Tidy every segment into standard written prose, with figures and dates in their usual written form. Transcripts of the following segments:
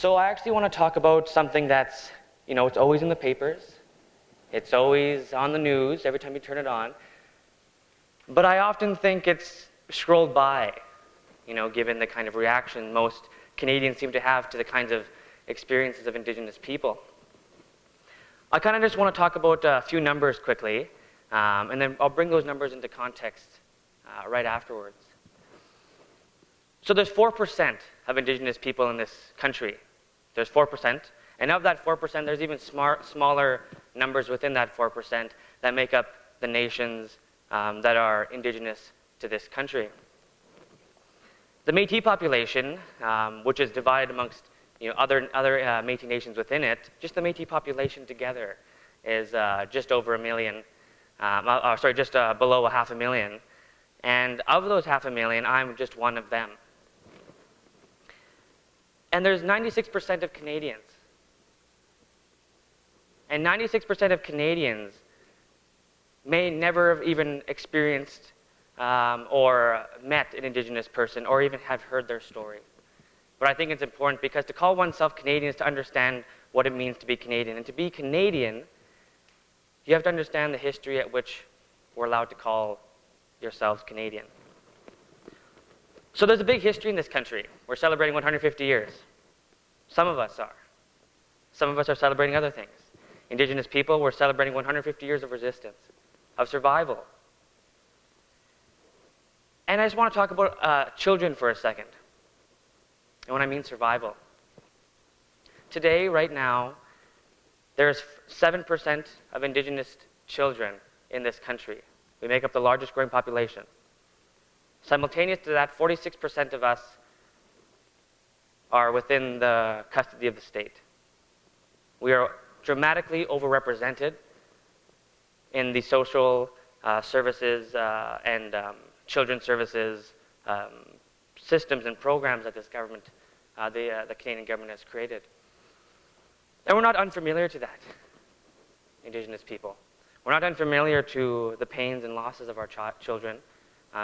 So I actually want to talk about something that's, it's always in the papers. It's always on the news every time you turn it on. But I often think it's scrolled by, given the kind of reaction most Canadians seem to have to the kinds of experiences of Indigenous people. I kind of just want to talk about a few numbers quickly, and then I'll bring those numbers into context right afterwards. So there's 4% of Indigenous people in this country. There's 4%, and of that 4%, there's even smaller numbers within that 4% that make up the nations that are Indigenous to this country. The Métis population, which is divided amongst other Métis nations within it, just the Métis population together is just over a million, just below 500,000. And of those 500,000, I'm just one of them. And there's 96% of Canadians. And 96% of Canadians may never have even experienced or met an Indigenous person or even have heard their story. But I think it's important because to call oneself Canadian is to understand what it means to be Canadian. And to be Canadian, you have to understand the history at which we're allowed to call yourselves Canadian. So there's a big history in this country. We're celebrating 150 years. Some of us are. Some of us are celebrating other things. Indigenous people, we're celebrating 150 years of resistance, of survival. And I just want to talk about children for a second. And when I mean survival. Today, right now, there's 7% of Indigenous children in this country. We make up the largest growing population. Simultaneous to that, 46% of us are within the custody of the state. We are dramatically overrepresented in the social services and children's services systems and programs that this government, the Canadian government has created. And we're not unfamiliar to that, Indigenous people. We're not unfamiliar to the pains and losses of our children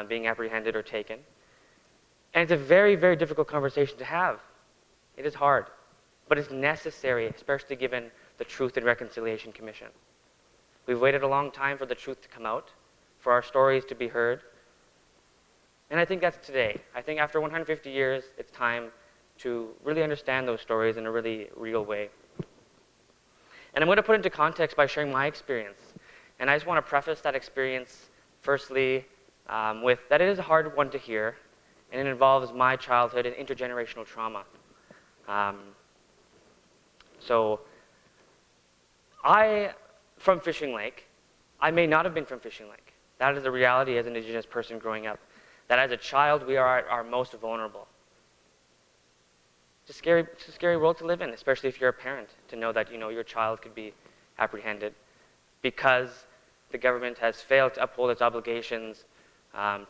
being apprehended or taken. And it's a very, very difficult conversation to have. It is hard, but it's necessary, especially given the Truth and Reconciliation Commission. We've waited a long time for the truth to come out, for our stories to be heard. And I think that's today. I think after 150 years, it's time to really understand those stories in a really real way. And I'm going to put it into context by sharing my experience. And I just want to preface that experience, firstly, with that it is a hard one to hear, and it involves my childhood and intergenerational trauma. So from Fishing Lake, I may not have been from Fishing Lake. That is the reality as an Indigenous person growing up. That as a child, we are at our most vulnerable. It's a scary world to live in, especially if you're a parent, to know that your child could be apprehended because the government has failed to uphold its obligations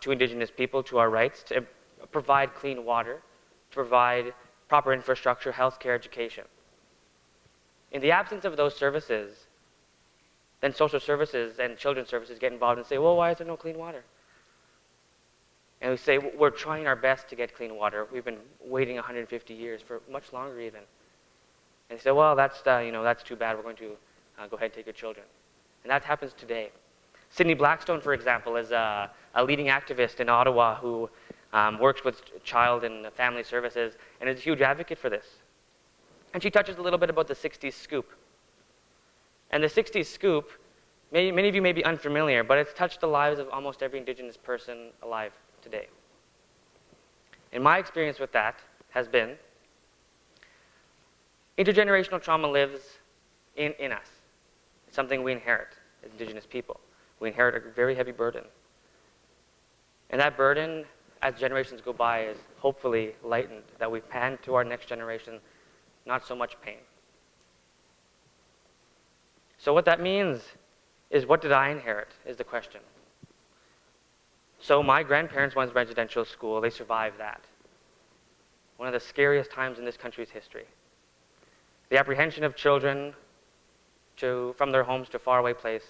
to Indigenous people, to our rights, to provide clean water, to provide proper infrastructure, healthcare, education. In the absence of those services, then social services and children's services get involved and say, well, why is there no clean water? And we say, we're trying our best to get clean water. We've been waiting 150 years, for much longer even. And they say, well, that's too bad. We're going to go ahead and take your children. And that happens today. Sydney Blackstone, for example, is a leading activist in Ottawa who works with child and family services and is a huge advocate for this. And she touches a little bit about the 60s scoop. And the 60s scoop, many of you may be unfamiliar, but it's touched the lives of almost every Indigenous person alive today. And my experience with that has been intergenerational trauma lives in us. It's something we inherit as Indigenous people. We inherit a very heavy burden. And that burden, as generations go by, is hopefully lightened, that we pan to our next generation not so much pain. So what that means is, what did I inherit, is the question. So my grandparents went to residential school. They survived that. One of the scariest times in this country's history. The apprehension of children from their homes to a faraway place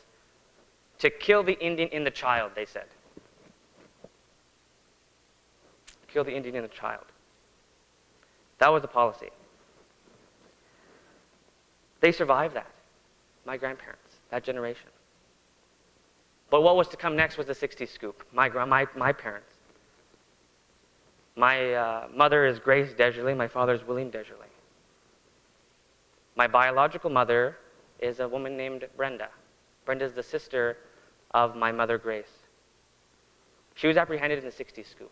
to kill the Indian in the child, they said. Kill the Indian in the child. That was the policy. They survived that. My grandparents, that generation. But what was to come next was the 60s scoop. My parents. My mother is Grace Desjarlais. My father is William Desjarlais. My biological mother is a woman named Brenda. Brenda is the sister of my mother, Grace. She was apprehended in the 60s scoop.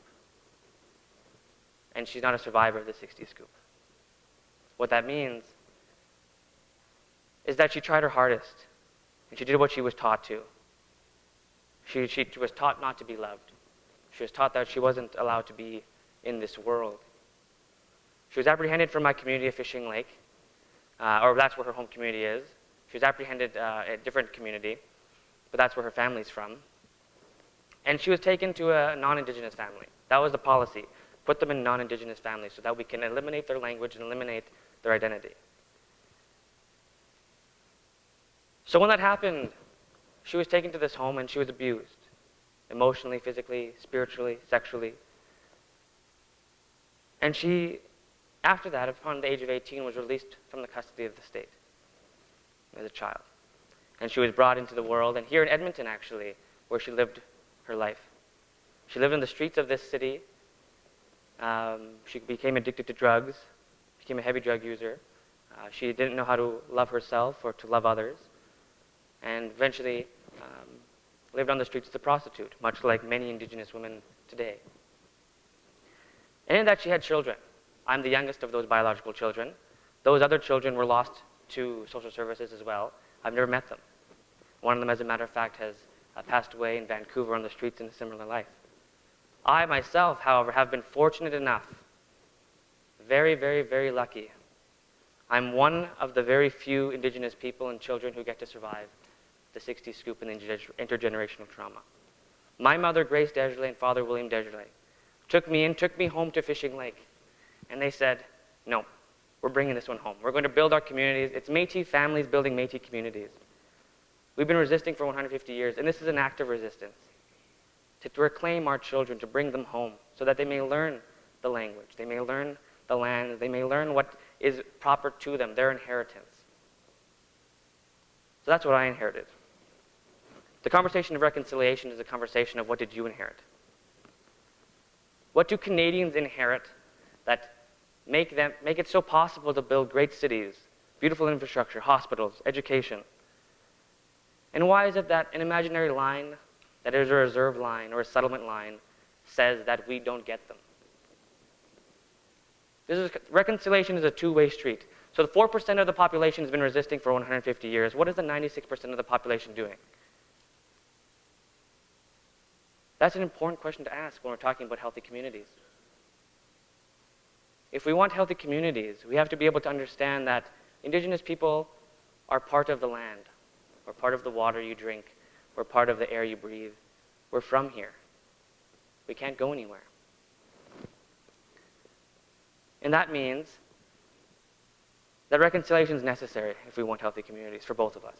And she's not a survivor of the 60s scoop. What that means is that she tried her hardest, and she did what she was taught to. She was taught not to be loved. She was taught that she wasn't allowed to be in this world. She was apprehended from my community of Fishing Lake, or that's where her home community is. She was apprehended at a different community, but that's where her family's from. And she was taken to a non-Indigenous family. That was the policy. Put them in non-Indigenous families so that we can eliminate their language and eliminate their identity. So when that happened, she was taken to this home and she was abused. Emotionally, physically, spiritually, sexually. And she, after that, upon the age of 18, was released from the custody of the state as a child. And she was brought into the world, and here in Edmonton, actually, where she lived her life. She lived in the streets of this city. She became addicted to drugs, became a heavy drug user. She didn't know how to love herself or to love others, and eventually lived on the streets as a prostitute, much like many Indigenous women today. And in that she had children. I'm the youngest of those biological children. Those other children were lost to social services as well. I've never met them. One of them, as a matter of fact, has passed away in Vancouver on the streets in a similar life. I myself, however, have been fortunate enough, very, very, very lucky. I'm one of the very few Indigenous people and children who get to survive the 60s scoop and the intergenerational trauma. My mother, Grace Desjarlais, and father, William Desjarlais, took me home to Fishing Lake. And they said, no, we're bringing this one home. We're going to build our communities. It's Métis families building Métis communities. We've been resisting for 150 years, and this is an act of resistance. To reclaim our children, to bring them home, so that they may learn the language, they may learn the land, they may learn what is proper to them, their inheritance. So that's what I inherited. The conversation of reconciliation is a conversation of what did you inherit? What do Canadians inherit that make it so possible to build great cities, beautiful infrastructure, hospitals, education? And why is it that an imaginary line that is a reserve line or a settlement line says that we don't get them? Reconciliation is a two-way street. So the 4% of the population has been resisting for 150 years. What is the 96% of the population doing? That's an important question to ask when we're talking about healthy communities. If we want healthy communities, we have to be able to understand that Indigenous people are part of the land. We're part of the water you drink. We're part of the air you breathe. We're from here. We can't go anywhere. And that means that reconciliation is necessary if we want healthy communities for both of us.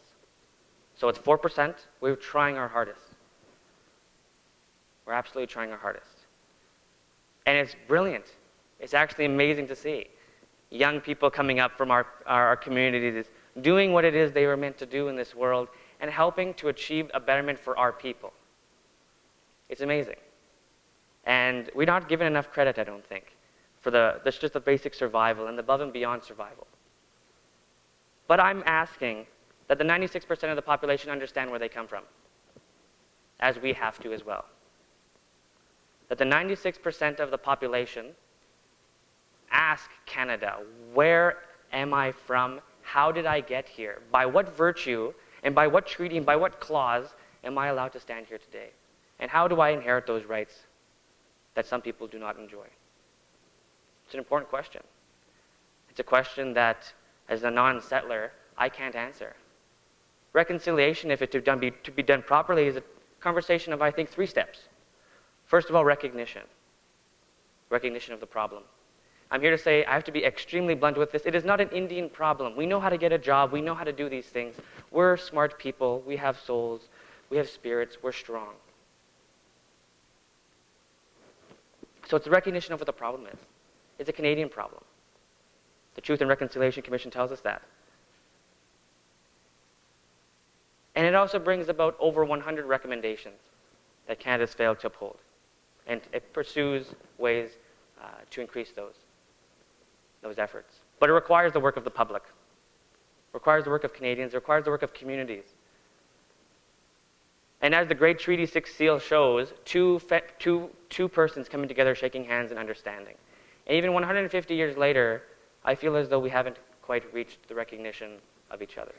So it's 4%. We're trying our hardest. We're absolutely trying our hardest. And it's brilliant. It's actually amazing to see young people coming up from our communities doing what it is they were meant to do in this world and helping to achieve a betterment for our people. It's amazing. And we're not given enough credit, I don't think, for that's just the basic survival and the above and beyond survival. But I'm asking that the 96% of the population understand where they come from, as we have to as well. That the 96% of the population ask Canada, where am I from? How did I get here? By what virtue and by what treaty and by what clause am I allowed to stand here today? And how do I inherit those rights that some people do not enjoy? It's an important question. It's a question that, as a non-settler, I can't answer. Reconciliation, if it to be done properly, is a conversation of, I think, 3 steps. First of all, recognition. Recognition of the problem. I'm here to say I have to be extremely blunt with this. It is not an Indian problem. We know how to get a job. We know how to do these things. We're smart people. We have souls. We have spirits. We're strong. So it's the recognition of what the problem is. It's a Canadian problem. The Truth and Reconciliation Commission tells us that. it also brings about over 100 recommendations that Canada's failed to uphold. And it pursues ways to increase those efforts. But it requires the work of the public. It requires the work of Canadians. It requires the work of communities. And as the Great Treaty 6 Seal shows, two persons coming together, shaking hands and understanding. And even 150 years later, I feel as though we haven't quite reached the recognition of each other.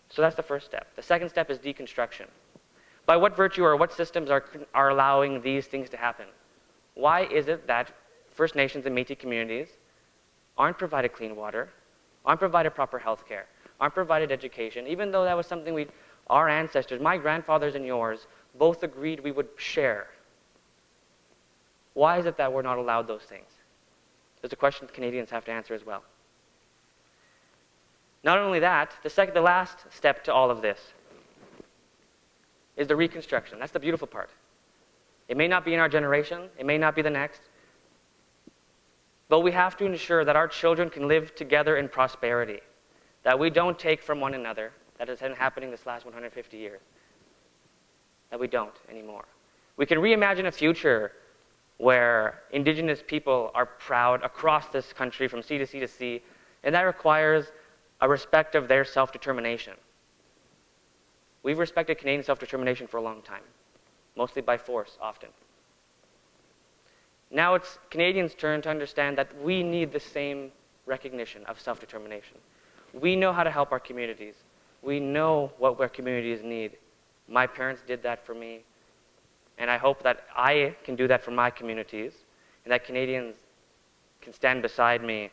So that's the first step. The second step is deconstruction. By what virtue or what systems are allowing these things to happen? Why is it that First Nations and Métis communities aren't provided clean water, aren't provided proper health care, aren't provided education, even though that was something our ancestors, my grandfathers and yours, both agreed we would share? Why is it that we're not allowed those things? There's a question Canadians have to answer as well. Not only that, the last step to all of this is the reconstruction. That's the beautiful part. It may not be in our generation, it may not be the next, but we have to ensure that our children can live together in prosperity, that we don't take from one another. That has been happening this last 150 years. That we don't anymore. We can reimagine a future where Indigenous people are proud across this country from sea to sea to sea, and that requires a respect of their self-determination. We've respected Canadian self-determination for a long time, mostly by force, often. Now it's Canadians' turn to understand that we need the same recognition of self-determination. We know how to help our communities. We know what our communities need. My parents did that for me, and I hope that I can do that for my communities, and that Canadians can stand beside me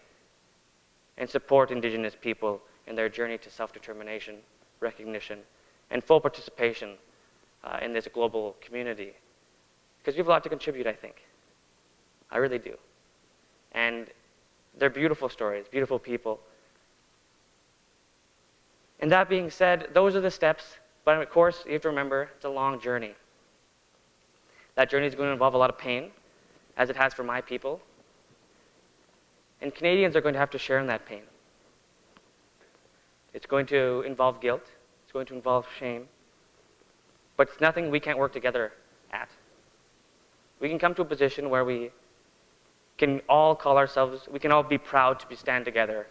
and support Indigenous people in their journey to self-determination, recognition, and full participation in this global community. Because we have a lot to contribute, I think. I really do. And they're beautiful stories, beautiful people. And that being said, those are the steps, but of course, you have to remember, it's a long journey. That journey is going to involve a lot of pain, as it has for my people. And Canadians are going to have to share in that pain. It's going to involve guilt. It's going to involve shame. But it's nothing we can't work together at. We can come to a position where we can all call ourselves, we can all be proud to stand together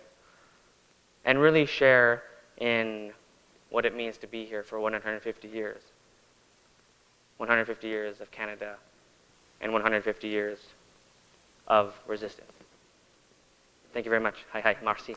and really share in what it means to be here for 150 years. 150 years of Canada and 150 years of resistance. Thank you very much. Hi, merci.